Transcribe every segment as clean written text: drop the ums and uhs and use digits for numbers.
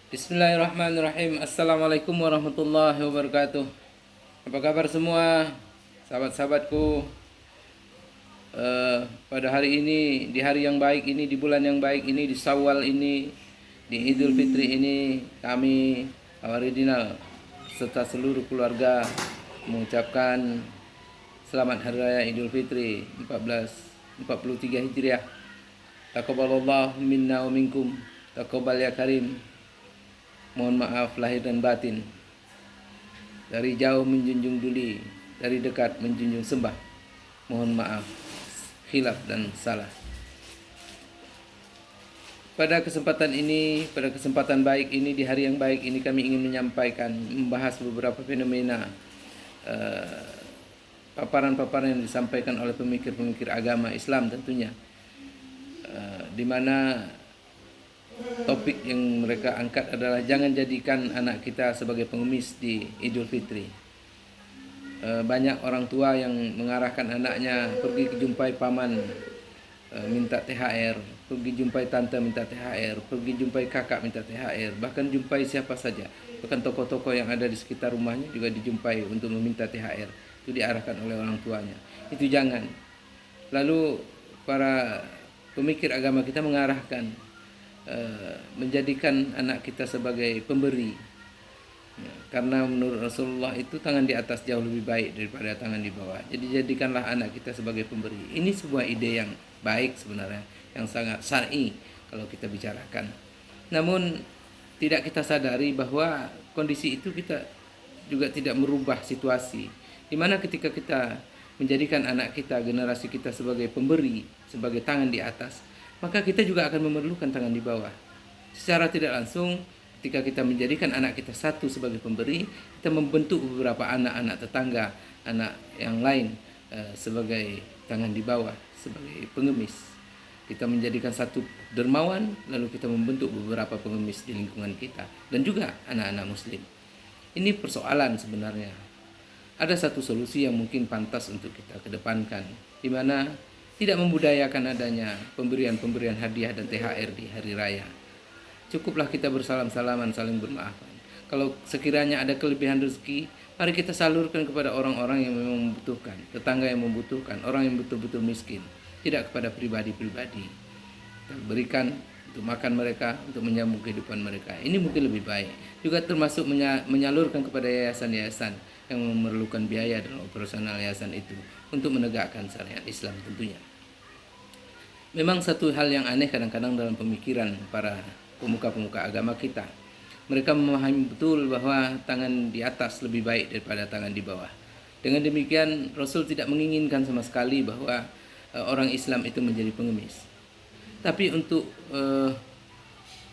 Bismillahirrahmanirrahim. Assalamualaikum warahmatullahi wabarakatuh. Apa kabar semua sahabat-sahabatku? Pada hari ini, di hari yang baik ini, di bulan yang baik ini, di Syawal ini, di Idul Fitri ini, kami Awaridina serta seluruh keluarga mengucapkan selamat hari raya Idul Fitri 1443 Hijriah. Taqabbalallahu minna wa minkum. Taqabbal ya karim. Mohon maaf lahir dan batin. Dari jauh menjunjung duli, dari dekat menjunjung sembah. Mohon maaf khilaf dan salah. Pada kesempatan ini, pada kesempatan baik ini, di hari yang baik ini, kami ingin menyampaikan, membahas beberapa fenomena paparan-paparan yang disampaikan oleh pemikir-pemikir agama Islam tentunya, di mana topik yang mereka angkat adalah jangan jadikan anak kita sebagai pengemis di Idul Fitri. Banyak orang tua yang mengarahkan anaknya pergi jumpai paman minta THR, pergi jumpai tante minta THR, pergi jumpai kakak minta THR, bahkan jumpai siapa saja. Bahkan tokoh-tokoh yang ada di sekitar rumahnya juga dijumpai untuk meminta THR. Itu diarahkan oleh orang tuanya. Itu jangan. Lalu para pemikir agama kita mengarahkan menjadikan anak kita sebagai pemberi, karena menurut Rasulullah itu tangan di atas jauh lebih baik daripada tangan di bawah. Jadi jadikanlah anak kita sebagai pemberi. Ini sebuah ide yang baik sebenarnya, yang sangat syar'i kalau kita bicarakan. Namun tidak kita sadari bahwa kondisi itu kita juga tidak merubah situasi, di mana ketika kita menjadikan anak kita, generasi kita sebagai pemberi, sebagai tangan di atas, maka kita juga akan memerlukan tangan di bawah. Secara tidak langsung, ketika kita menjadikan anak kita satu sebagai pemberi, kita membentuk beberapa anak-anak tetangga, anak yang lain sebagai tangan di bawah, sebagai pengemis. Kita menjadikan satu dermawan, lalu kita membentuk beberapa pengemis di lingkungan kita, dan juga anak-anak muslim. Ini persoalan sebenarnya. Ada satu solusi yang mungkin pantas untuk kita kedepankan, di mana tidak membudayakan adanya pemberian-pemberian hadiah dan THR di hari raya. Cukuplah kita bersalam-salaman, saling bermaafan. Kalau sekiranya ada kelebihan rezeki, mari kita salurkan kepada orang-orang yang memang membutuhkan, tetangga yang membutuhkan, orang yang betul-betul miskin, tidak kepada pribadi-pribadi. Kita berikan untuk makan mereka, untuk menyambung kehidupan mereka. Ini mungkin lebih baik. Juga termasuk menyalurkan kepada yayasan-yayasan yang memerlukan biaya dalam operasional yayasan itu untuk menegakkan syariat Islam tentunya. Memang satu hal yang aneh kadang-kadang dalam pemikiran para pemuka-pemuka agama kita. Mereka memahami betul bahwa tangan di atas lebih baik daripada tangan di bawah. Dengan demikian Rasul tidak menginginkan sama sekali bahwa orang Islam itu menjadi pengemis. Tapi untuk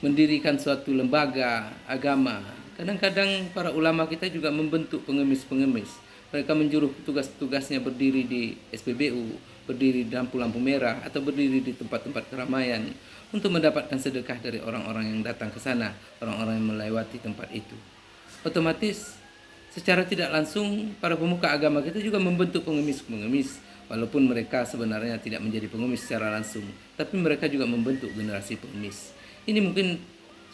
mendirikan suatu lembaga agama, kadang-kadang para ulama kita juga membentuk pengemis-pengemis. Mereka menjuruh tugas-tugasnya berdiri di SPBU, berdiri di lampu-lampu merah, atau berdiri di tempat-tempat keramaian untuk mendapatkan sedekah dari orang-orang yang datang ke sana, orang-orang yang melewati tempat itu. Otomatis secara tidak langsung para pemuka agama kita juga membentuk pengemis-pengemis, walaupun mereka sebenarnya tidak menjadi pengemis secara langsung, tapi mereka juga membentuk generasi pengemis. Ini mungkin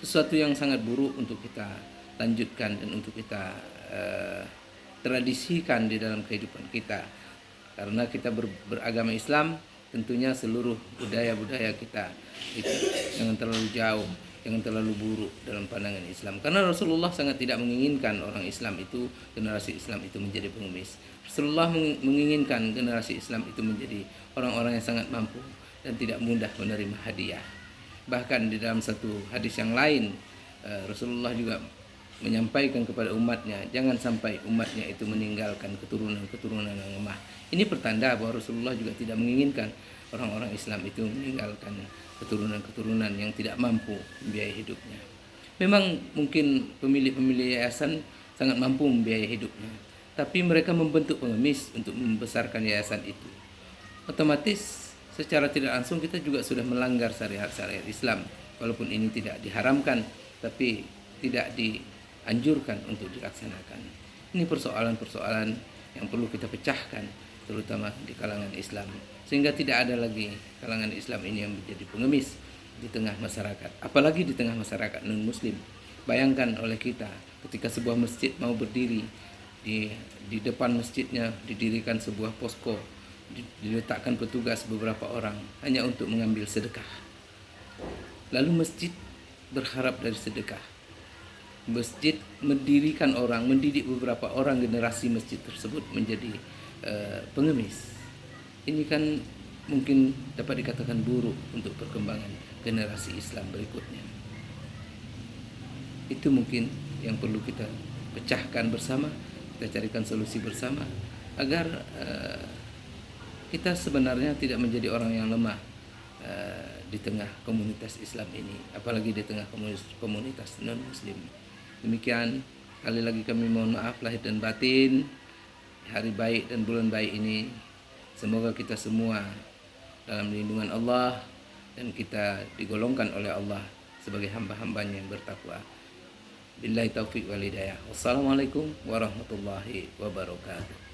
sesuatu yang sangat buruk untuk kita lanjutkan dan untuk kita tradisikan di dalam kehidupan kita. Karena kita beragama Islam, tentunya seluruh budaya-budaya kita itu jangan terlalu jauh, jangan terlalu buruk dalam pandangan Islam. Karena Rasulullah sangat tidak menginginkan orang Islam itu, generasi Islam itu menjadi pengemis. Rasulullah menginginkan generasi Islam itu menjadi orang-orang yang sangat mampu dan tidak mudah menerima hadiah. Bahkan di dalam satu hadis yang lain, Rasulullah juga menyampaikan kepada umatnya, jangan sampai umatnya itu meninggalkan keturunan-keturunan yang lemah. Ini pertanda bahwa Rasulullah juga tidak menginginkan orang-orang Islam itu meninggalkan keturunan-keturunan yang tidak mampu membiayai hidupnya. Memang mungkin pemilik-pemilik yayasan sangat mampu membiayai hidupnya, tapi mereka membentuk pengemis untuk membesarkan yayasan itu. Otomatis secara tidak langsung kita juga sudah melanggar syariat-syariat Islam, walaupun ini tidak diharamkan, tapi tidak dianjurkan untuk dilaksanakan. Ini persoalan-persoalan yang perlu kita pecahkan, terutama di kalangan Islam, sehingga tidak ada lagi kalangan Islam ini yang menjadi pengemis di tengah masyarakat, apalagi di tengah masyarakat non muslim. Bayangkan oleh kita ketika sebuah masjid mau berdiri, di depan masjidnya didirikan sebuah posko, diletakkan petugas beberapa orang hanya untuk mengambil sedekah. Lalu masjid berharap dari sedekah. Masjid mendirikan orang, mendidik beberapa orang, generasi masjid tersebut menjadi pengemis. Ini kan mungkin dapat dikatakan buruk untuk perkembangan generasi Islam berikutnya. Itu mungkin yang perlu kita pecahkan bersama, kita carikan solusi bersama agar kita sebenarnya tidak menjadi orang yang lemah di tengah komunitas Islam ini, apalagi di tengah komunitas non-muslim. Demikian, sekali lagi kami mohon maaf lahir dan batin. Hari baik dan bulan baik ini, semoga kita semua dalam lindungan Allah dan kita digolongkan oleh Allah sebagai hamba-hambanya yang bertakwa. Billahi taufiq wal hidayah. Wassalamualaikum warahmatullahi wabarakatuh.